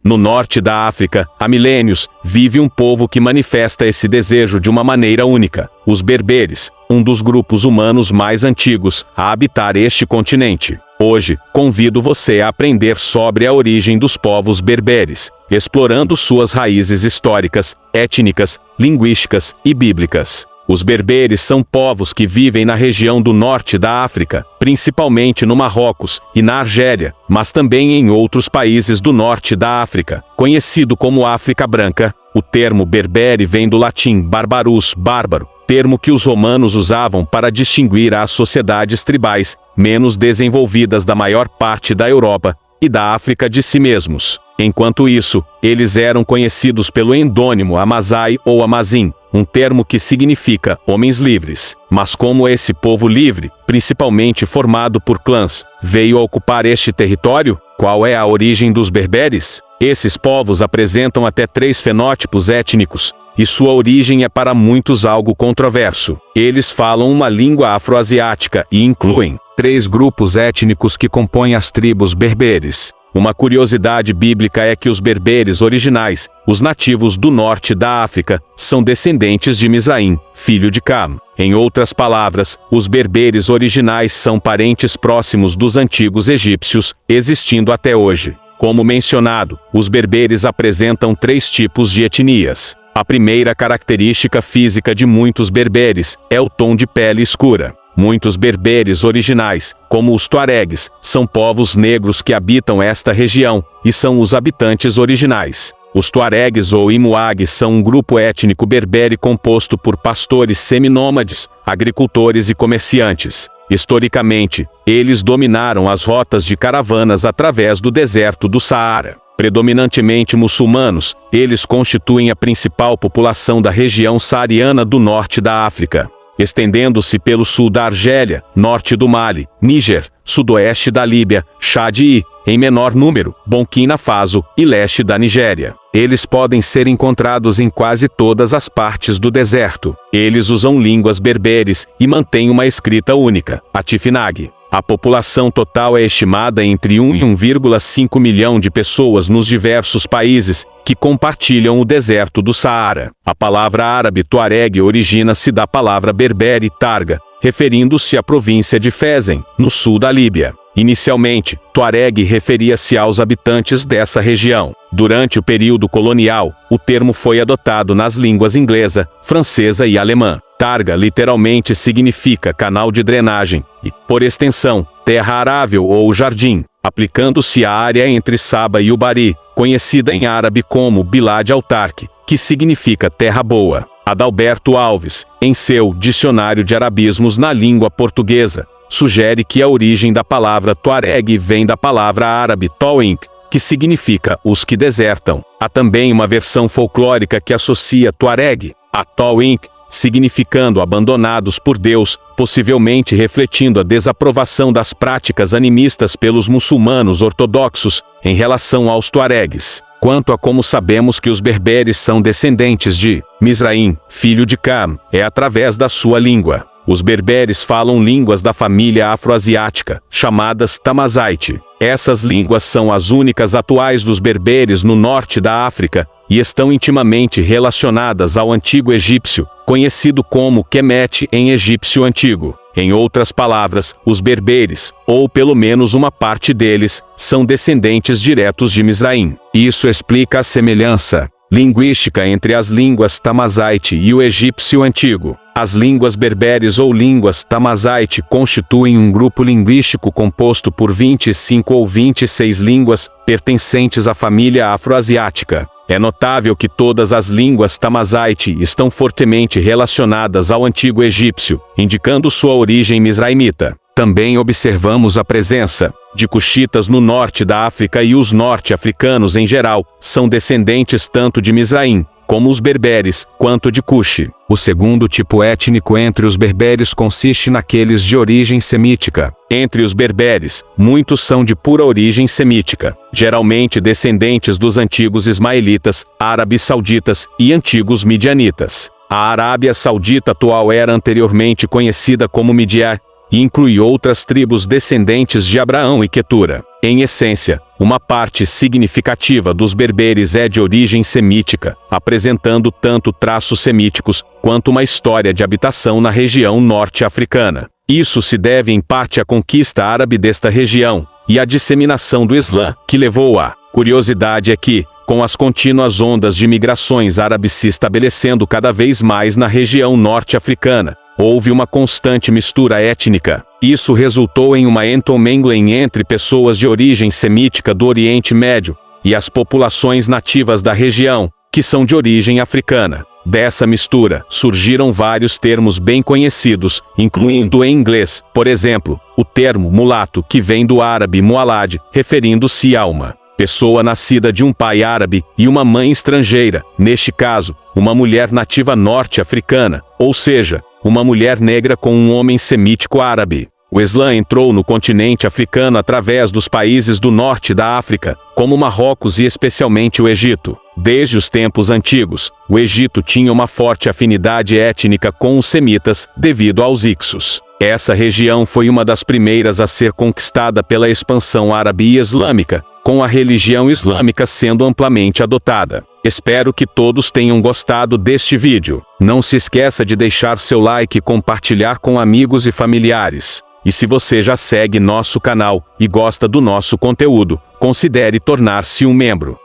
No norte da África, há milênios, vive um povo que manifesta esse desejo de uma maneira única: os berberes, um dos grupos humanos mais antigos a habitar este continente. Hoje, convido você a aprender sobre a origem dos povos berberes, explorando suas raízes históricas, étnicas, linguísticas e bíblicas. Os berberes são povos que vivem na região do norte da África, principalmente no Marrocos e na Argélia, mas também em outros países do norte da África, conhecido como África Branca. O termo berbere vem do latim barbarus, bárbaro, termo que os romanos usavam para distinguir as sociedades tribais menos desenvolvidas da maior parte da Europa e da África de si mesmos. Enquanto isso, eles eram conhecidos pelo endônimo Amazai ou Amazim, um termo que significa homens livres. Mas como esse povo livre, principalmente formado por clãs, veio a ocupar este território? Qual é a origem dos berberes? Esses povos apresentam até 3 fenótipos étnicos, e sua origem é para muitos algo controverso. Eles falam uma língua afroasiática e incluem 3 grupos étnicos que compõem as tribos berberes. Uma curiosidade bíblica é que os berberes originais, os nativos do norte da África, são descendentes de Mizraim, filho de Cam. Em outras palavras, os berberes originais são parentes próximos dos antigos egípcios, existindo até hoje. Como mencionado, os berberes apresentam 3 tipos de etnias. A primeira característica física de muitos berberes é o tom de pele escura. Muitos berberes originais, como os tuaregues, são povos negros que habitam esta região, e são os habitantes originais. Os tuaregues ou imuagues são um grupo étnico berbere composto por pastores seminômades, agricultores e comerciantes. Historicamente, eles dominaram as rotas de caravanas através do deserto do Saara. Predominantemente muçulmanos, eles constituem a principal população da região saariana do norte da África, estendendo-se pelo sul da Argélia, norte do Mali, Níger, sudoeste da Líbia, Chad e, em menor número, Burkina Faso e leste da Nigéria. Eles podem ser encontrados em quase todas as partes do deserto. Eles usam línguas berberes e mantêm uma escrita única, a Tifinagh. A população total é estimada entre 1 e 1,5 milhão de pessoas nos diversos países que compartilham o deserto do Saara. A palavra árabe tuareg origina-se da palavra berbere targa, referindo-se à província de Fezen, no sul da Líbia. Inicialmente, tuareg referia-se aos habitantes dessa região. Durante o período colonial, o termo foi adotado nas línguas inglesa, francesa e alemã. Targa literalmente significa canal de drenagem e, por extensão, terra arável ou jardim, aplicando-se à área entre Saba e Ubari, conhecida em árabe como Bilad al-Tark, que significa terra boa. Adalberto Alves, em seu Dicionário de Arabismos na Língua Portuguesa, sugere que a origem da palavra tuareg vem da palavra árabe tawink, que significa os que desertam. Há também uma versão folclórica que associa tuareg a tawink, significando abandonados por Deus, possivelmente refletindo a desaprovação das práticas animistas pelos muçulmanos ortodoxos em relação aos tuaregues. Quanto a como sabemos que os berberes são descendentes de Mizraim, filho de Cam, é através da sua língua. Os berberes falam línguas da família afroasiática, chamadas Tamazight. Essas línguas são as únicas atuais dos berberes no norte da África, e estão intimamente relacionadas ao antigo egípcio, conhecido como Kemet em egípcio antigo. Em outras palavras, os berberes, ou pelo menos uma parte deles, são descendentes diretos de Mizraim. Isso explica a semelhança linguística entre as línguas Tamazight e o egípcio antigo. As línguas berberes ou línguas Tamazight constituem um grupo linguístico composto por 25 ou 26 línguas, pertencentes à família afroasiática. É notável que todas as línguas Tamazight estão fortemente relacionadas ao antigo egípcio, indicando sua origem misraimita. Também observamos a presença de cuxitas no norte da África, e os norte-africanos em geral são descendentes tanto de Mizraim, como os berberes, quanto de Cuxi. O segundo tipo étnico entre os berberes consiste naqueles de origem semítica. Entre os berberes, muitos são de pura origem semítica, geralmente descendentes dos antigos ismaelitas, árabes sauditas e antigos midianitas. A Arábia Saudita atual era anteriormente conhecida como Midian, e inclui outras tribos descendentes de Abraão e Quetura. Em essência, uma parte significativa dos berberes é de origem semítica, apresentando tanto traços semíticos quanto uma história de habitação na região norte-africana. Isso se deve em parte à conquista árabe desta região e à disseminação do Islã, que levou à curiosidade é que, com as contínuas ondas de migrações árabes se estabelecendo cada vez mais na região norte-africana, houve uma constante mistura étnica. Isso resultou em uma intermingling entre pessoas de origem semítica do Oriente Médio e as populações nativas da região, que são de origem africana. Dessa mistura, surgiram vários termos bem conhecidos, incluindo em inglês, por exemplo, o termo mulato, que vem do árabe mualad, referindo-se a uma pessoa nascida de um pai árabe e uma mãe estrangeira, neste caso, uma mulher nativa norte-africana, ou seja, uma mulher negra com um homem semítico árabe. O Islã entrou no continente africano através dos países do norte da África, como Marrocos e especialmente o Egito. Desde os tempos antigos, o Egito tinha uma forte afinidade étnica com os semitas, devido aos Hicsos. Essa região foi uma das primeiras a ser conquistada pela expansão árabe e islâmica, com a religião islâmica sendo amplamente adotada. Espero que todos tenham gostado deste vídeo. Não se esqueça de deixar seu like e compartilhar com amigos e familiares. E se você já segue nosso canal e gosta do nosso conteúdo, considere tornar-se um membro.